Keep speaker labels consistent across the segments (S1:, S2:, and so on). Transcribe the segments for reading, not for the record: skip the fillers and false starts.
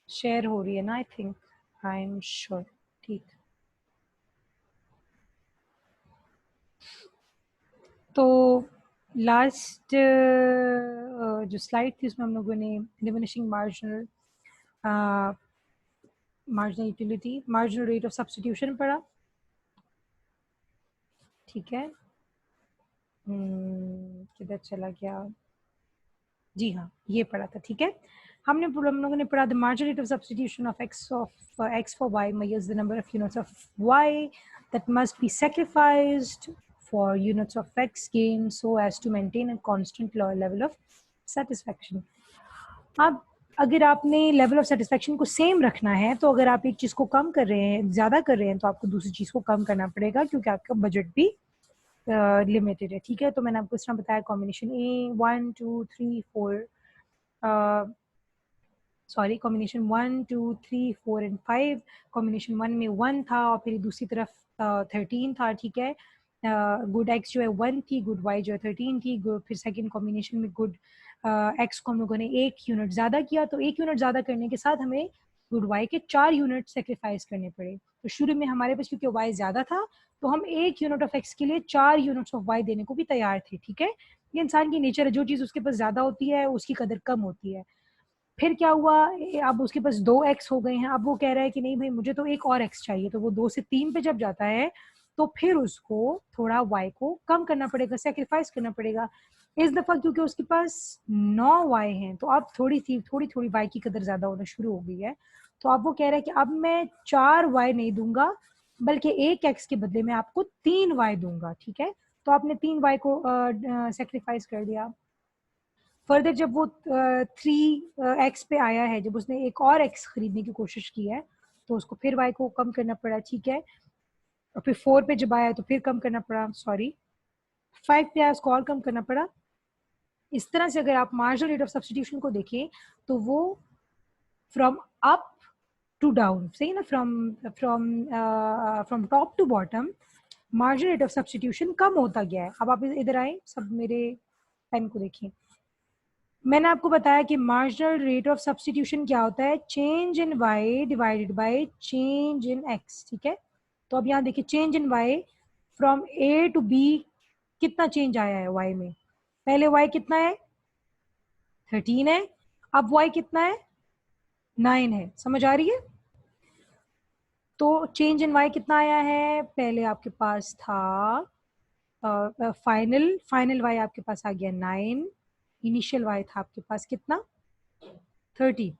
S1: Share हो रही है ना, I think, I am sure. ठीक, तो लास्ट जो स्लाइड थी उसमें हम लोगों ने diminishing marginal utility, marginal rate of substitution पढ़ा। ठीक है, किधर चला गया, जी हाँ ये पढ़ा था। ठीक है, हम लोगों ने पढ़ा the marginal rate of substitution of x for y measures the number of units of y that must be sacrificed for units of x gained so as to maintain a constant level of satisfaction। अब अगर आपने level of satisfaction को same रखना है तो अगर आप एक चीज़ को कम कर रहे हैं, ज़्यादा कर रहे हैं, तो आपको दूसरी चीज़ को कम करना पड़ेगा क्योंकि आपका बजट भी लिमिटेड है। ठीक है, तो मैंने आपको इस तरह बताया combination A 1 2 3 4, sorry combination 1 2 3 4 and 5। Combination 1 में 1 था और फिर दूसरी तरफ 13 था। ठीक है, गुड एक्स जो है 1 थी, गुड वाई जो है 13 थी। फिर सेकंड कॉम्बिनेशन में गुड एक्स को हम लोगों ने 1 यूनिट ज़्यादा किया, तो 1 यूनिट ज़्यादा करने के साथ हमें गुड वाई के 4 यूनिट सेक्रीफाइस करने पड़े। तो शुरू में हमारे पास क्योंकि वाई ज़्यादा था तो हम 1 यूनिट ऑफ एक्स के लिए 4 यूनिट्स ऑफ वाई देने को भी तैयार थे। ठीक है, ये इंसान की नेचर है, जो चीज़ उसके पास ज़्यादा होती है उसकी कदर कम होती है। फिर क्या हुआ, अब उसके पास 2x हो गए हैं, अब वो कह रहा है कि नहीं भाई मुझे तो एक और x चाहिए, तो वो 2 से 3 पे जब जाता है तो फिर उसको थोड़ा y को कम करना पड़ेगा, सेक्रीफाइस करना पड़ेगा। इस दफा क्योंकि उसके पास 9y हैं तो अब थोड़ी थोड़ी y की कदर ज्यादा होना शुरू हो गई है। तो अब वो कह रहा है कि अब मैं 4y नहीं दूंगा बल्कि एक x के बदले में आपको 3y दूंगा। ठीक है, तो आपने 3y को सेक्रीफाइस कर दिया। फर्दर जब वो 3x पे आया है, जब उसने एक और x खरीदने की कोशिश की है तो उसको फिर y को कम करना पड़ा। ठीक है, और फिर 4 पे जब आया तो फिर कम करना पड़ा, सॉरी 5 पे आया उसको और कम करना पड़ा। इस तरह से अगर आप मार्जिनल रेट ऑफ सब्स्टिट्यूशन को देखें तो वो फ्रॉम अप टू डाउन, सही ना, from from from top to bottom marginal rate of substitution कम होता गया है। अब आप इधर आए, सब मेरे पेन को देखें। मैंने आपको बताया कि मार्जिनल रेट ऑफ सब्स्टिट्यूशन क्या होता है, change in y divided by change in x। ठीक है, तो अब यहाँ देखिए change in y from a to b कितना चेंज आया है y में। पहले y कितना है 13 है, अब y कितना है 9 है। समझ आ रही है? तो चेंज इन y कितना आया है, पहले आपके पास था फाइनल y आपके पास आ गया 9, इनिशियल y था आपके पास कितना 30।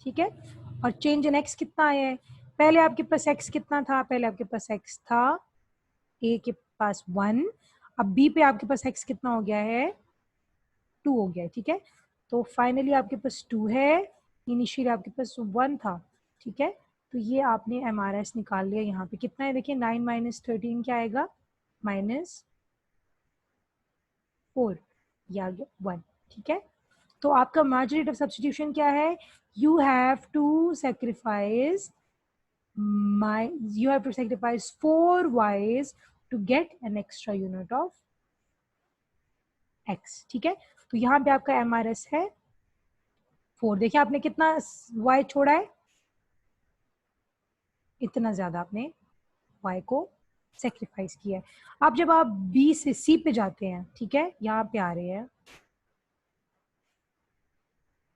S1: ठीक है, और चेंज इन x कितना आया है, पहले आपके पास x कितना था, पहले आपके पास x था a के पास 1, अब b पे आपके पास x कितना हो गया है 2 हो गया है। ठीक है, तो फाइनली आपके पास 2 है, इनिशियली आपके पास 1 था। ठीक है, तो ये आपने MRS निकाल लिया। यहाँ पे कितना है देखिए 9 माइनस 13 क्या आएगा -4, ये आ गया 1। ठीक है, तो आपका मार्जिन रेट ऑफ सब्स्टिट्यूशन क्या है, you have to sacrifice you have to sacrifice 4 y's to get an extra unit of x। ठीक है, तो यहाँ पे आपका MRS है 4। देखिए आपने कितना y छोड़ा है, इतना ज्यादा आपने y को सेक्रीफाइस किया है। अब जब आप B से C पे जाते हैं, ठीक है, यहाँ पे आ रहे हैं,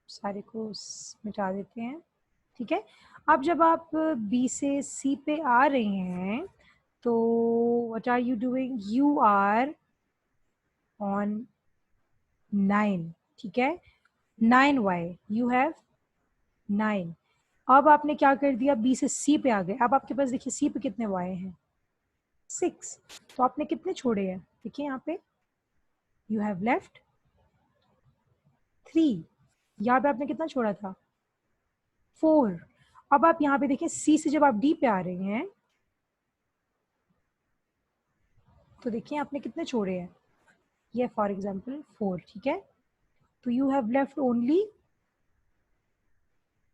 S1: सारे को मिटा देते हैं। ठीक है, अब जब आप B से C पे आ रहे हैं तो what are you doing, you are on 9। ठीक है, 9y, यू हैव 9। अब आपने क्या कर दिया, B से C पे आ गए। अब आपके पास देखिए C पे कितने y हैं 6, तो आपने कितने छोड़े हैं, देखिए यहाँ पे यू हैव लेफ्ट 3, यहाँ पे आपने कितना छोड़ा था 4। अब आप यहाँ पे देखिए C से जब आप D पे आ रहे हैं तो देखिए आपने कितने छोड़े हैं, ये फॉर एग्जाम्पल 4। ठीक है, तो you have left only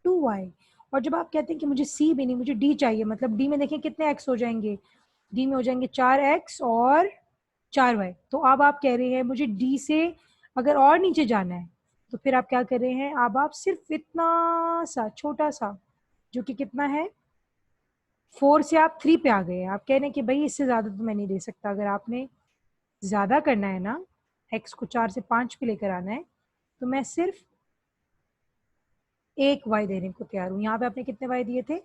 S1: 2y। और जब आप कहते हैं कि मुझे C भी नहीं मुझे D चाहिए, मतलब D में देखिए कितने x हो जाएंगे, D में हो जाएंगे 4x और 4y। तो अब आप कह रहे हैं मुझे D से अगर और नीचे जाना है तो फिर आप क्या कर रहे हैं, अब आप सिर्फ इतना सा छोटा सा, जो कि कितना है 4 से आप 3 पे आ गए हैं। आप कह रहे हैं कि भाई इससे ज़्यादा तो मैं नहीं दे सकता। अगर आपने ज़्यादा करना है ना, x को 4 से 5 पे लेकर आना है, तो मैं सिर्फ एक y देने को तैयार हूँ। यहाँ पे आपने कितने y दिए थे,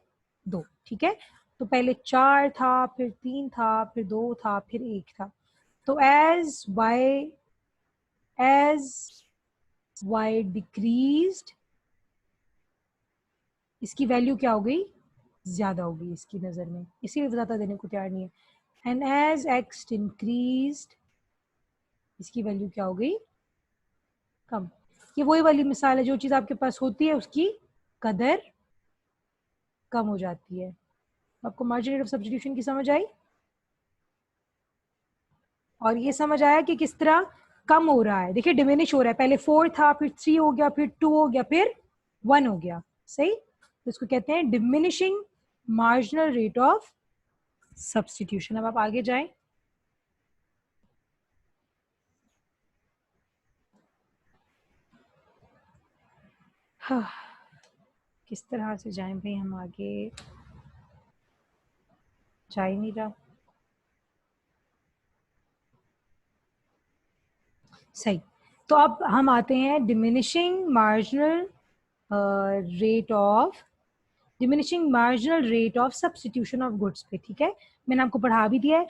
S1: 2, ठीक है। तो पहले 4 था, फिर 3 था, फिर 2 था, फिर 1 था। तो as y डिक्रीज्ड, इसकी वैल्यू क्या हो गई, ज्यादा हो गई इसकी नजर में, इसीलिए ज्यादा देने को तैयार नहीं है। एंड एज x इंक्रीज्ड, इसकी वैल्यू क्या हो गई, कम। ये वही वाली मिसाल है, जो चीज आपके पास होती है उसकी कदर कम हो जाती है। आपको मार्जिन ऑफ सब्स्टिट्यूशन की समझ आई, और ये समझ आया कि किस तरह कम हो रहा है। देखिए डिमिनिश हो रहा है, पहले 4 था, फिर 3 हो गया, फिर 2 हो गया, फिर 1 हो गया, सही। तो इसको कहते हैं diminishing marginal rate of substitution. अब आप आगे जाएं। हाँ, किस तरह से जाएं भाई, हम आगे जा ही नहीं रहा। सही। तो अब हम आते हैं diminishing marginal rate of diminishing marginal rate of substitution of goods पे, ठीक है। मैंने आपको पढ़ा भी दिया है।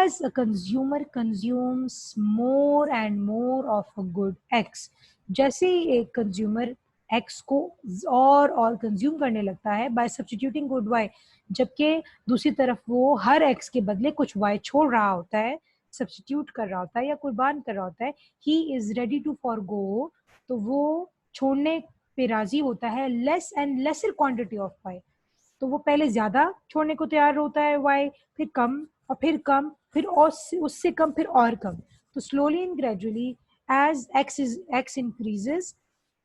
S1: As a consumer consumes more and more of a good X, जैसे ही एक कंज्यूमर एक्स को और कंज्यूम करने लगता है बाय सब्स्टिट्यूटिंग गुड वाई, जबकि दूसरी तरफ वो हर एक्स के बदले कुछ वाई छोड़ रहा होता है, सब्स्टिट्यूट कर रहा होता है या कुर्बान कर रहा होता है, he is ready to forgo, तो वो छोड़ने पे राजी होता है less and lesser quantity of Y. तो वो पहले ज्यादा छोड़ने को तैयार होता है वाई, फिर कम, और फिर कम, फिर और उससे कम, फिर और कम। तो slowly and gradually as X increases,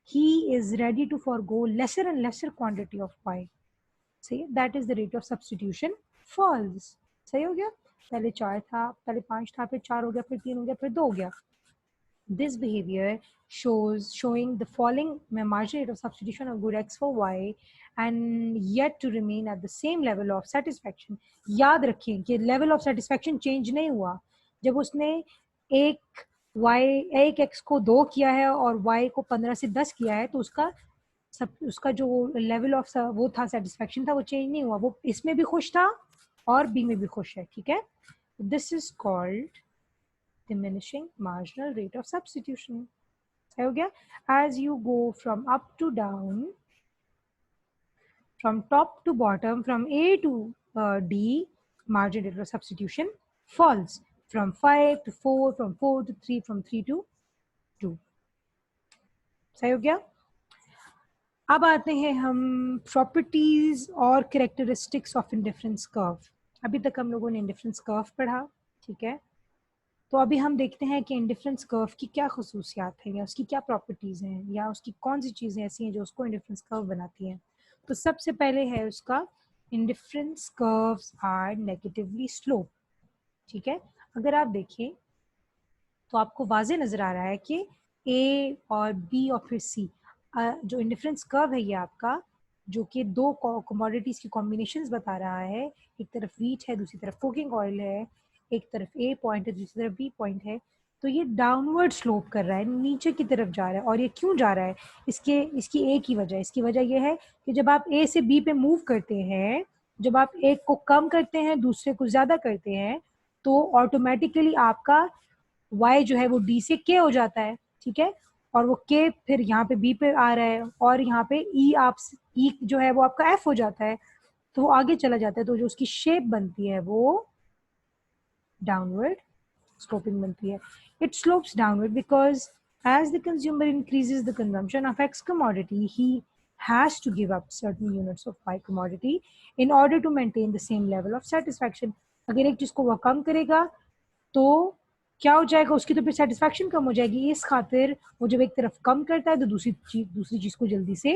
S1: he is ready to forgo lesser and lesser quantity of y. सही है, that is the rate of substitution falls. सही हो गया। पहले 4 था, पहले 5 था, फिर 4 हो गया, फिर 3 हो गया, फिर 2 हो गया। This behavior showing the falling marginal rate of substitution of good x for y and yet to remain at the same level of satisfaction. याद रखें कि level of satisfaction change नहीं हुआ। जब उसने एक एक x को 2 किया है और y को 15 से 10 किया है, तो उसका जो लेवल ऑफ वो था, सेटिस्फेक्शन था, वो चेंज नहीं हुआ। वो इसमें भी खुश था और बी में भी खुश है, ठीक है। This is called diminishing marginal rate of substitution. हो गया। As you go from up to down, from top to bottom, from A to D, marginal rate of substitution falls from 5 to 4, from 4 to 3, from 3 to 2. सही हो गया। अब आते हैं हम properties और कैरेक्टरिस्टिक्स ऑफ इंडिफरेंस कर्व। अभी तक हम लोगों ने इंडिफरेंस कर्व पढ़ा, ठीक है। तो अभी हम देखते हैं कि इंडिफरेंस कर्व की क्या खसूसियात हैं, या उसकी क्या प्रॉपर्टीज़ हैं, या उसकी कौन सी चीज़ें ऐसी हैं जो उसको इंडिफरेंस कर्व बनाती हैं। तो सबसे पहले है उसका, indifference curves are negatively slope, ठीक है। अगर आप देखें तो आपको वाजे नज़र आ रहा है कि ए और बी और फिर सी, जो इंडिफरेंस कर्व है ये आपका, जो कि दो कमोडिटीज़ की कॉम्बिनेशंस बता रहा है। एक तरफ वीट है, दूसरी तरफ कुकिंग ऑयल है, एक तरफ ए पॉइंट है, दूसरी तरफ बी पॉइंट है। तो ये डाउनवर्ड स्लोप कर रहा है, नीचे की तरफ जा रहा है। और ये क्यों जा रहा है, इसकी एक ही वजह, इसकी वजह ये है कि जब आप ए से बी पे मूव करते हैं, जब आप एक को कम करते हैं दूसरे को ज़्यादा करते हैं, तो ऑटोमेटिकली आपका y जो है वो d से k हो जाता है, ठीक है। और वो k फिर यहाँ पे b पे आ रहा है, और यहाँ पे e जो है वो आपका f हो जाता है, तो वो आगे चला जाता है। तो जो उसकी शेप बनती है वो डाउनवर्ड स्लोपिंग बनती है। It slopes downward because as the consumer increases the consumption of X commodity, he has to give up certain units of Y commodity in order to maintain the same level of satisfaction. अगर एक चीज को वह कम करेगा तो क्या हो जाएगा, उसकी तो फिर सेटिस्फैक्शन कम हो जाएगी। इस खातिर वो जब एक तरफ कम करता है तो दूसरी चीज को जल्दी से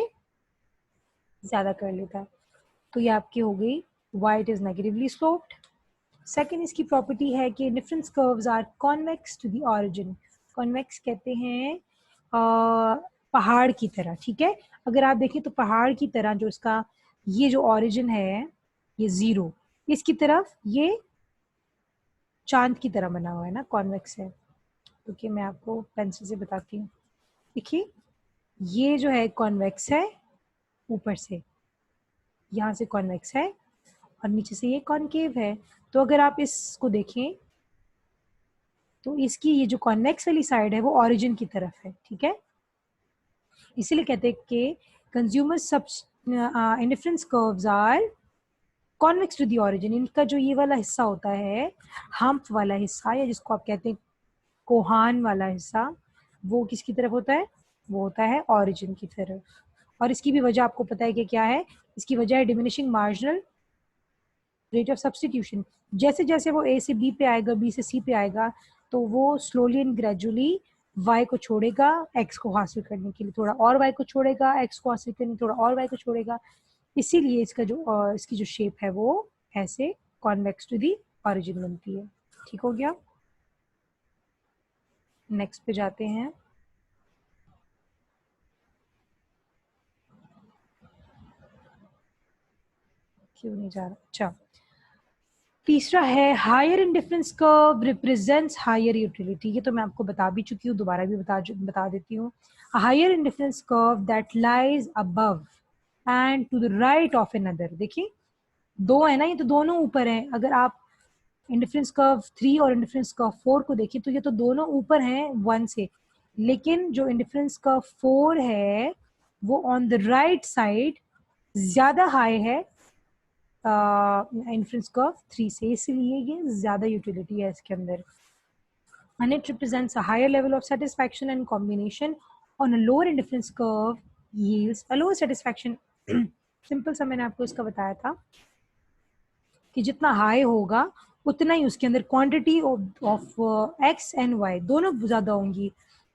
S1: ज्यादा कर लेता है। तो ये आपकी हो गई Y it is negatively sloped. Second इसकी प्रॉपर्टी है कि difference curves are convex to the origin. Convex कहते हैं पहाड़ की तरह, ठीक है। अगर आप देखें तो पहाड़ की तरह जो इसका ये जो ओरिजिन है ये 0, इसकी तरफ ये चांद की तरह बना हुआ है ना, कॉन्वेक्स है। क्योंकि मैं आपको पेंसिल से बताती हूँ, देखिए ये जो है कॉन्वेक्स है, ऊपर से यहाँ से कॉन्वेक्स है और नीचे से ये कॉनकेव है। तो अगर आप इसको देखें तो इसकी ये जो कॉन्वेक्स वाली साइड है वो ओरिजिन की तरफ है, ठीक है। इसीलिए कहते हैं कि कंज्यूमर सब indifference curves are convex to the origin. इनका जो ये वाला हिस्सा होता है, हम्प वाला हिस्सा, या जिसको आप कहते हैं कोहान वाला हिस्सा, वो किसकी तरफ होता है, वो होता है ओरिजिन की तरफ। और इसकी भी वजह आपको पता है कि क्या है, इसकी वजह है diminishing marginal rate of substitution. जैसे जैसे वो ए से बी पे आएगा, बी से सी पे आएगा, तो वो स्लोली एंड ग्रेजुअली वाई को छोड़ेगा एक्स को हासिल करने के लिए, थोड़ा और वाई को छोड़ेगा एक्स को हासिल करने, थोड़ा और वाई को छोड़ेगा। इसीलिए इसका जो इसकी जो शेप है वो ऐसे कॉन्वेक्स टू दी ओरिजिन बनती है। ठीक हो गया, नेक्स्ट पे जाते हैं। क्यों नहीं जा रहा, अच्छा। तीसरा है higher indifference curve represents higher utility. ये तो मैं आपको बता भी चुकी हूँ, दोबारा भी बता देती हूँ। Higher indifference curve that lies above and to the right of another. देखिए दो है ना, ये तो दोनों ऊपर है। अगर आप इंडिफरेंस कर्व 3 और इंडिफरेंस कर्व 4 को देखिए तो ये तो दोनों ऊपर हैं 1 से, लेकिन जो इंडिफरेंस कर्व 4 है वो ऑन द राइट साइड ज्यादा हाई है इंडिफरेंस कर्व 3 से, इसलिए ये ज्यादा यूटिलिटी है इसके अंदर। And it represents a higher level of satisfaction and combination on a lower indifference curve yields a lower satisfaction. Simple सा मैंने आपको इसका बताया था कि जितना हाई होगा उतना ही उसके अंदर quantity of X and Y दोनों ज़्यादा होंगी,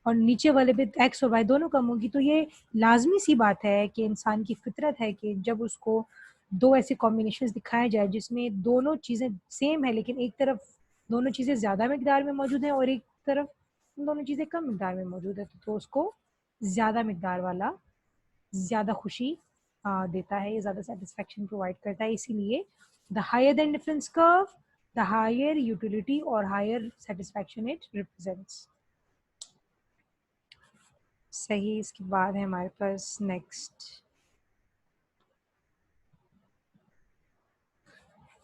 S1: और नीचे वाले पे एक्स और वाई दोनों कम होंगी। तो ये लाजमी सी बात है कि इंसान की फितरत है कि जब उसको दो ऐसे कॉम्बिनेशन दिखाए जाए जिसमें दोनों चीज़ें सेम है, लेकिन एक तरफ दोनों चीज़ें ज़्यादा मकदार में मौजूद हैं और एक तरफ दोनों चीज़ें कम मकदार में मौजूद है, तो उसको ज़्यादा मकदार वाला ज़्यादा खुशी देता है, ये ज़्यादा सेटिस्फेक्शन प्रोवाइड करता है। इसीलिए the higher the indifference curve, the higher utility or higher satisfaction it represents. सही। इसके बाद है हमारे पास next,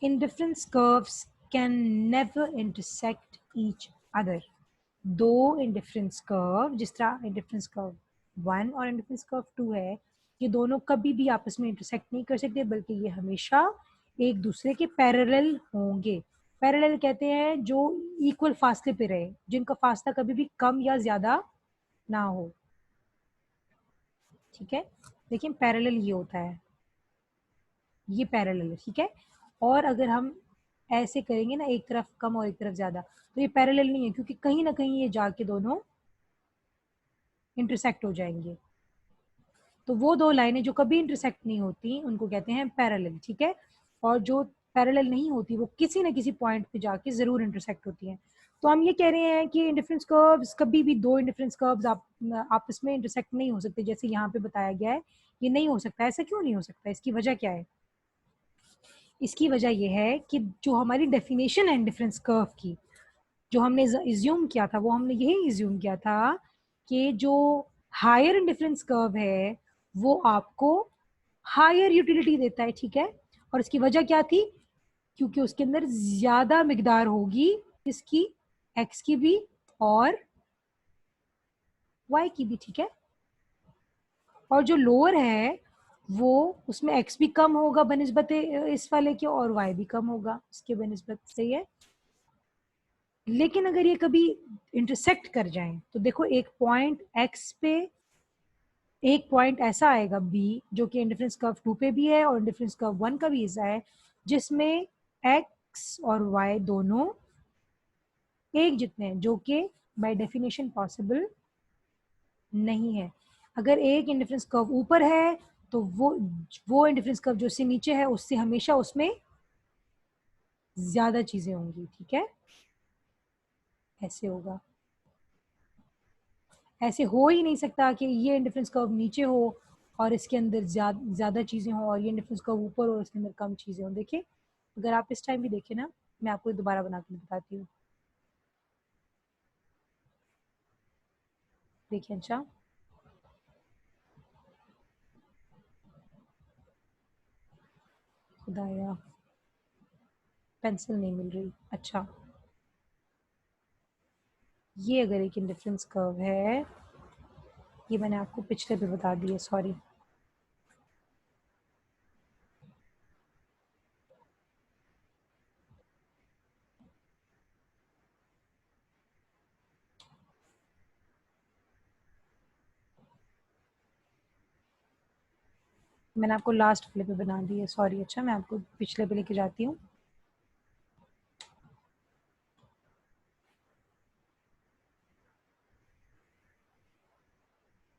S1: indifference curves can never intersect each other. दो इंडिफरेंस कर्व, जिस तरह इंडिफरेंस कर्व 1 और इंडिफरेंस कर्व 2 है, ये दोनों कभी भी आपस में इंटरसेक्ट नहीं कर सकते, बल्कि ये हमेशा एक दूसरे के पैरेलल होंगे। पैरेलल कहते हैं जो इक्वल फासले पे रहे, जिनका फासला कभी भी कम या ज्यादा ना हो, ठीक है। लेकिन पैरेलल ये होता है, ये पैरेलल है, ठीक है। और अगर हम ऐसे करेंगे ना, एक तरफ कम और एक तरफ ज्यादा, तो ये पैरेलल नहीं है, क्योंकि कहीं ना कहीं ये जाके दोनों इंटरसेक्ट हो जाएंगे। तो वो दो लाइनें जो कभी इंटरसेक्ट नहीं होती उनको कहते हैं पैरेलल, ठीक है। और जो पैरेलल नहीं होती वो किसी न किसी पॉइंट पे जाके जरूर इंटरसेक्ट होती हैं। तो हम ये कह रहे हैं कि इंडिफरेंस कर्व्स कभी भी, दो इंडिफरेंस कर्व्स आपस में इंटरसेक्ट नहीं हो सकते, जैसे यहाँ पे बताया गया है ये नहीं हो सकता। ऐसा क्यों नहीं हो सकता, इसकी वजह क्या है? इसकी वजह यह है कि जो हमारी डेफिनेशन है इंडिफरेंस कर्व की, जो हमने इज्यूम किया था, वो हमने यही इज्यूम किया था कि जो हायर इंडिफरेंस कर्व है वो आपको हायर यूटिलिटी देता है, ठीक है। और इसकी वजह क्या थी? क्योंकि उसके अंदर ज्यादा मिकदार होगी इसकी, एक्स की भी और वाई की भी, ठीक है। और जो लोअर है वो, उसमें एक्स भी कम होगा बनिस्बत इस वाले के, और वाई भी कम होगा इसके बनिस्बत, सही है। लेकिन अगर ये कभी इंटरसेक्ट कर जाएं तो देखो, एक पॉइंट एक्स पे एक पॉइंट ऐसा आएगा बी, जो कि इंडिफरेंस कर्व 2 पे भी है और इंडिफरेंस कर्व 1 का भी हिस्सा है, जिसमें एक्स और वाई दोनों एक जितने हैं, जो कि बाय डेफिनेशन पॉसिबल नहीं है। अगर एक इंडिफरेंस कर्व ऊपर है तो वो इंडिफरेंस कर्व जो उससे नीचे है उससे हमेशा उसमें ज्यादा चीजें होंगी, ठीक है। ऐसे होगा। ऐसे हो ही नहीं सकता कि ये इंडिफरेंस कर्व नीचे हो और इसके अंदर ज्यादा चीजें हो और ये इंडिफरेंस कर्व ऊपर हो और इसके अंदर कम चीजें हो। देखिए अगर आप इस टाइम भी देखें ना, मैं आपको दोबारा बना के बताती हूँ। देखिए अच्छा, खुदाया पेंसिल नहीं मिल रही। अच्छा, ये अगर एक इंडिफरेंस कर्व है, ये मैंने आपको पिछले पे बता दिया, सॉरी। मैंने आपको लास्ट वाले पे बना दी है, सॉरी। अच्छा, मैं आपको पिछले पे लेके जाती हूँ।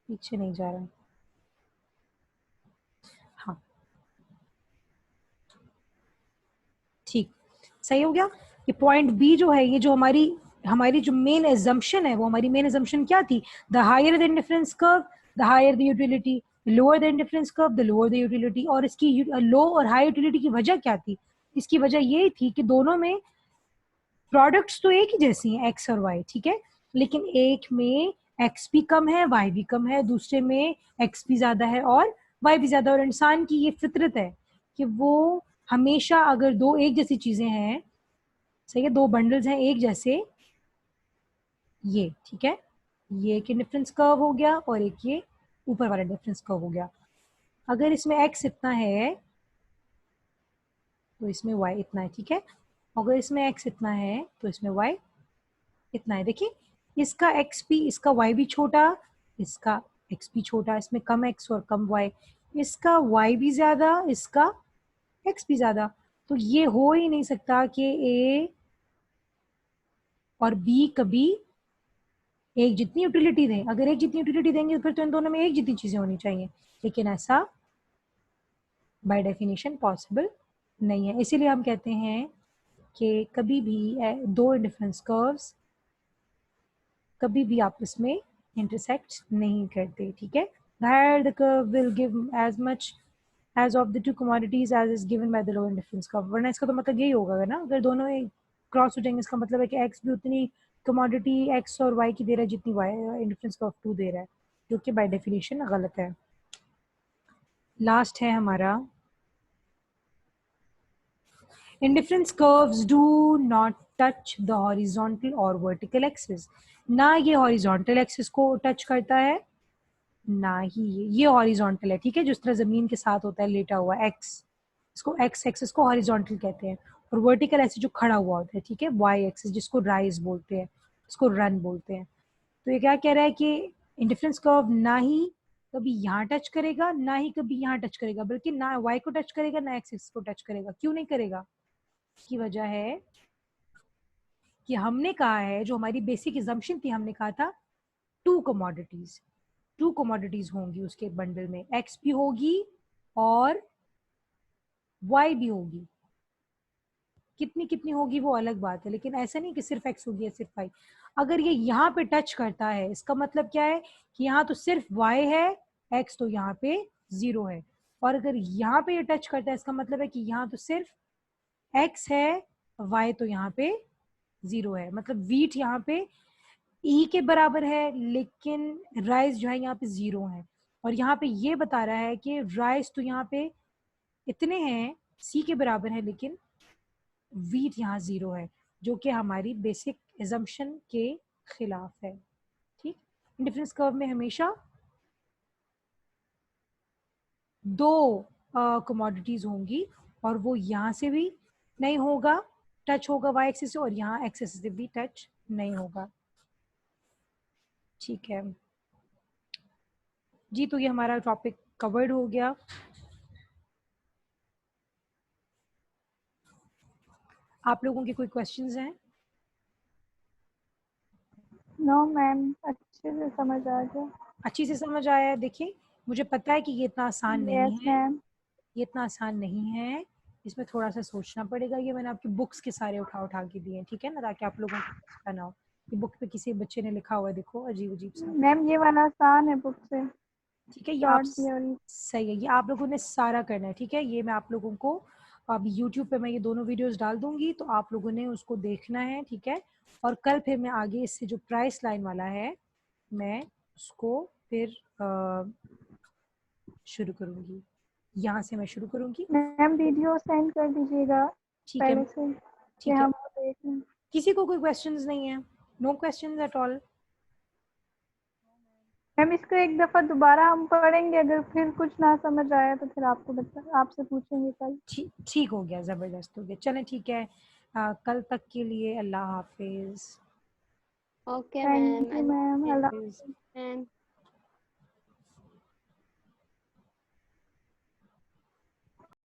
S1: पीछे नहीं जा रहा। हाँ ठीक, सही हो गया। ये पॉइंट बी जो है, ये जो हमारी हमारी जो मेन एजम्पशन है, वो हमारी मेन एजम्पशन क्या थी? The higher the indifference curve the higher the utility, lower the indifference curve the lower the utility. और इसकी लो और हाई यूटिलिटी की वजह क्या थी? इसकी वजह ये थी कि दोनों में प्रोडक्ट्स तो एक ही जैसी हैं, एक्स और वाई, ठीक है, लेकिन एक में एक्स भी कम है वाई भी कम है, दूसरे में एक्स भी ज्यादा है और वाई भी ज्यादा। और इंसान की ये फितरत है कि वो हमेशा, अगर दो एक जैसी चीजें हैं, सही है, दो बंडल्स हैं एक जैसे, ये ठीक है, ये एक डिफरेंस कर्व हो गया और एक ये ऊपर वाला डिफरेंस कर्व हो गया। अगर इसमें एक्स इतना है तो इसमें वाई इतना है, ठीक है। अगर इसमें एक्स इतना है तो इसमें वाई इतना है। देखिए इसका एक्स भी इसका वाई भी छोटा, इसका एक्स भी छोटा, इसमें कम एक्स और कम वाई, इसका वाई भी ज्यादा, इसका एक्स भी ज्यादा। तो ये हो ही नहीं सकता कि ए और बी कभी एक जितनी यूटिलिटी दें। अगर एक जितनी यूटिलिटी देंगे तो फिर तो इन दोनों में एक जितनी चीजें होनी चाहिए, लेकिन ऐसा बाय डेफिनेशन पॉसिबल नहीं है। इसीलिए हम कहते हैं कि कभी भी दो इंडिफरेंस कर्व्स कभी भी आपस में इंटरसेक्ट नहीं करते, ठीक है। There the curve will give as much as of the two commodities as is given by the low indifference curve। वरना इसका तो मतलब यही होगा ना, अगर दोनों क्रॉस हो जाएंगे, इसका मतलब है कि एक्स भी उतनी कमोडिटी एक्स और वाई की दे रहा है जितनी वाई इंडिफरेंस कर्व टू दे रहा है, जो कि बाय डेफिनेशन गलत है। लास्ट है हमारा, indifference curves do not touch the horizontal और वर्टिकल एक्सिस। ना ये हॉरिजॉन्टल एक्सिस को टच करता है, ना ही ये हॉरिजॉन्टल है, ठीक है, जिस तरह जमीन के साथ होता है लेटा हुआ एक्स, इसको एक्स एक्सिस को हॉरिजॉन्टल कहते हैं। और वर्टिकल ऐसे जो खड़ा हुआ होता है, ठीक है, वाई एक्सिस जिसको राइज बोलते हैं, इसको रन बोलते हैं। तो ये क्या कह रहा है कि इंडिफरेंस कर्व ना ही कभी यहाँ टच करेगा ना ही कभी यहाँ टच करेगा, बल्कि ना वाई को टच करेगा ना एक्सिस को टच करेगा। क्यों नहीं करेगा? की वजह है कि हमने कहा है, जो हमारी बेसिक एजम्पशन थी, हमने कहा था टू कमोडिटीज, टू कमोडिटीज होंगी उसके बंडल में, एक्स भी होगी और वाई भी होगी। कितनी कितनी होगी वो अलग बात है, लेकिन ऐसा नहीं कि सिर्फ एक्स होगी या सिर्फ वाई। अगर ये यहाँ पे टच करता है, इसका मतलब क्या है कि यहाँ तो सिर्फ वाई है, एक्स तो यहाँ पे जीरो है। और अगर यहाँ पे ये टच करता है, इसका मतलब है कि यहाँ तो सिर्फ एक्स है, वाई तो यहाँ पे जीरो है। मतलब वीट यहाँ पे ई के बराबर है, लेकिन राइज जो है यहाँ पे जीरो है। और यहाँ पे ये बता रहा है कि राइज तो यहाँ पे इतने हैं, सी के बराबर है, लेकिन वीट यहाँ जीरो है, जो कि हमारी बेसिक एजम्पशन के खिलाफ है, ठीक। इंडिफरेंस कर्व में हमेशा दो कमोडिटीज होंगी और वो यहाँ से भी नहीं होगा, टच होगा वाई एक्सिस से, और यहाँ एक्सिस से भी टच नहीं होगा, ठीक है जी। तो ये हमारा टॉपिक कवर्ड हो गया। आप लोगों के कोई क्वेश्चंस हैं?
S2: नो मैम, अच्छे से समझ आ गया।
S1: अच्छी से समझ आया है? देखिए मुझे पता है कि ये इतना आसान नहीं
S2: यस
S1: है,
S2: मैम।
S1: ये इतना आसान नहीं है, इसमें थोड़ा सा सोचना पड़ेगा। ये मैंने आपकी बुक्स के सारे उठा उठा के दिए हैं, ठीक है ना, ताकि आप लोगों को ना हो। ये बुक पे किसी बच्चे ने लिखा हुआ है, देखो अजीब अजीब सा।
S2: मैम ये वाला आसान है बुक से,
S1: ठीक है, ये आप
S2: शॉर्ट थ्योरी।
S1: सही है, ये आप लोगों ने सारा करना है। ठीक है, ये मैं आप लोगों को अब यूट्यूब पे मैं ये दोनों वीडियोस डाल दूंगी, तो आप लोगों ने उसको देखना है। ठीक है, और कल फिर मैं आगे इससे जो प्राइस लाइन वाला है मैं उसको फिर शुरू करूंगी, यहाँ से मैं शुरू करूंगी।
S2: मैम वीडियो सेंड कर दीजिएगा
S1: ठीक है,
S2: पहले से कि
S1: ठीक है।
S2: हम वो देख लें।
S1: किसी को कोई क्वेश्चंस नहीं है? No questions at all?
S2: Ma'am इसको एक दफ़ा दोबारा हम पढ़ेंगे, अगर फिर कुछ ना समझ आया तो फिर आपसे पूछेंगे कल।
S1: ठीक हो गया, ज़बरदस्त हो गया। चलें ठीक है, कल तक के लिए अल्लाह हाफिज़।
S3: ओके
S2: थैंक
S3: मैम,
S2: यू
S3: अल्लाह
S2: मैम, अल्लाह
S3: हाफिज़
S1: हाफिज़।
S3: मैम।